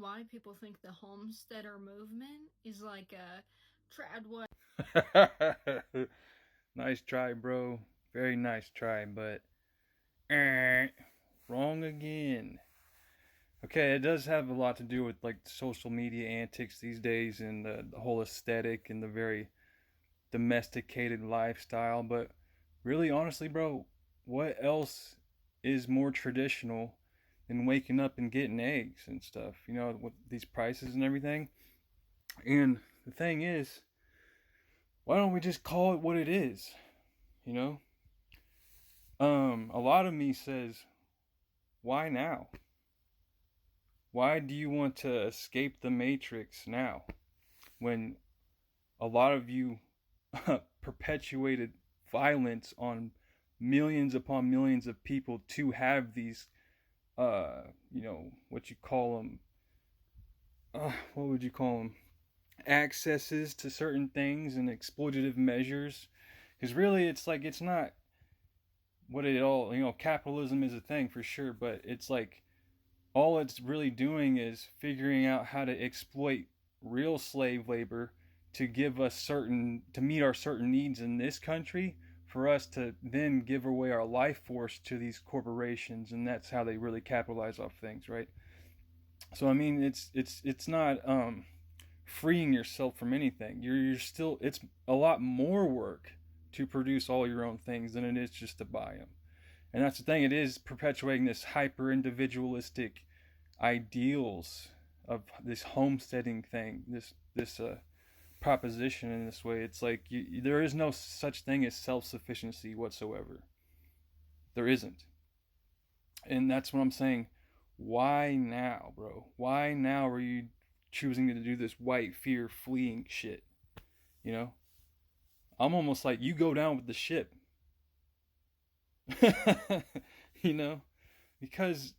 why people think the homesteader movement is like a tradway. Nice try, bro. Very nice try, but wrong again. Okay, it does have a lot to do with like social media antics these days and the whole aesthetic and the very domesticated lifestyle. But really, honestly, bro, what else is more traditional than waking up and getting eggs and stuff? You know, with these prices and everything. And the thing is, why don't we just call it what it is? You know, a lot of me says, why now? Why do you want to escape the matrix now when a lot of you perpetuated violence on millions upon millions of people to have these, what you call them, what would you call them? Accesses to certain things and exploitative measures. Because really, it's like, it's not what it all, capitalism is a thing for sure, but it's like, all it's really doing is figuring out how to exploit real slave labor to give us to meet our certain needs in this country, for us to then give away our life force to these corporations, and that's how they really capitalize off things, right? So I mean, it's not freeing yourself from anything. You're still, it's a lot more work to produce all your own things than it is just to buy them. And that's the thing, it is perpetuating this hyper individualistic ideals of this homesteading thing, this proposition in this way. It's like there is no such thing as self-sufficiency whatsoever. There isn't. And that's what I'm saying. Why now, bro? Why now are you choosing to do this white fear fleeing shit? You know? I'm almost like, you go down with the ship. you know? Because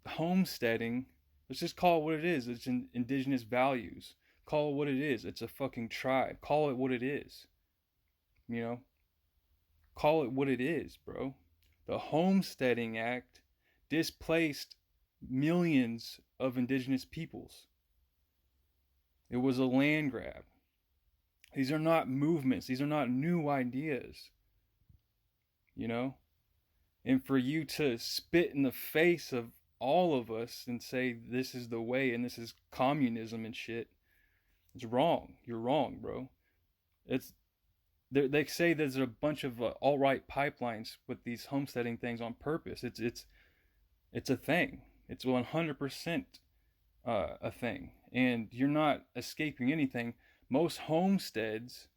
homesteading, let's just call it what it is. It's indigenous values. Call it what it is. It's a fucking tribe. Call it what it is. You know? Call it what it is, bro. The Homesteading Act displaced millions of indigenous peoples. It was a land grab. These are not movements. These are not new ideas. You know? And for you to spit in the face of all of us and say this is the way and this is communism and shit, it's wrong. You're wrong, bro. It's they say there's a bunch of alt-right pipelines with these homesteading things on purpose. It's a thing. It's 100% a thing, and you're not escaping anything. Most homesteads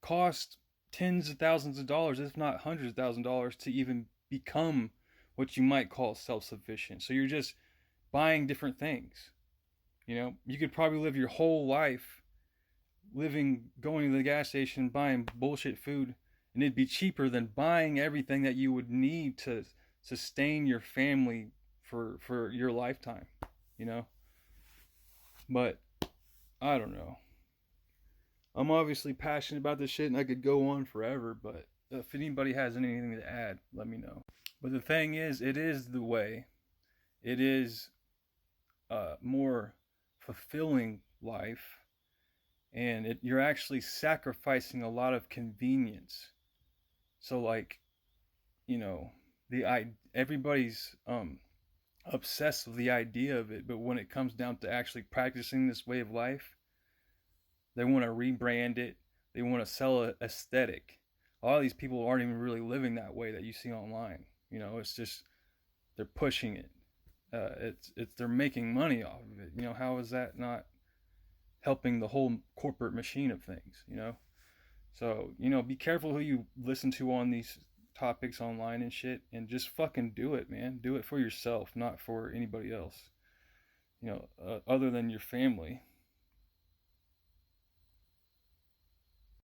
cost tens of thousands of dollars, if not hundreds of thousands of dollars, to even become what you might call self-sufficient. So you're just buying different things. You know, you could probably live your whole life going to the gas station, buying bullshit food, and it'd be cheaper than buying everything that you would need to sustain your family for your lifetime, you know? But I don't know. I'm obviously passionate about this shit and I could go on forever, but if anybody has anything to add, let me know. But the thing is, it is the way. It is more fulfilling life, and you're actually sacrificing a lot of convenience. So like, everybody's obsessed with the idea of it, but when it comes down to actually practicing this way of life, they want to rebrand it. They want to sell an aesthetic. A lot of these people aren't even really living that way that you see online. It's just they're pushing it. It's they're making money off of it. How is that not helping the whole corporate machine of things? So be careful who you listen to on these topics online and shit, and just fucking do it, man. Do it for yourself, not for anybody else. Other than your family.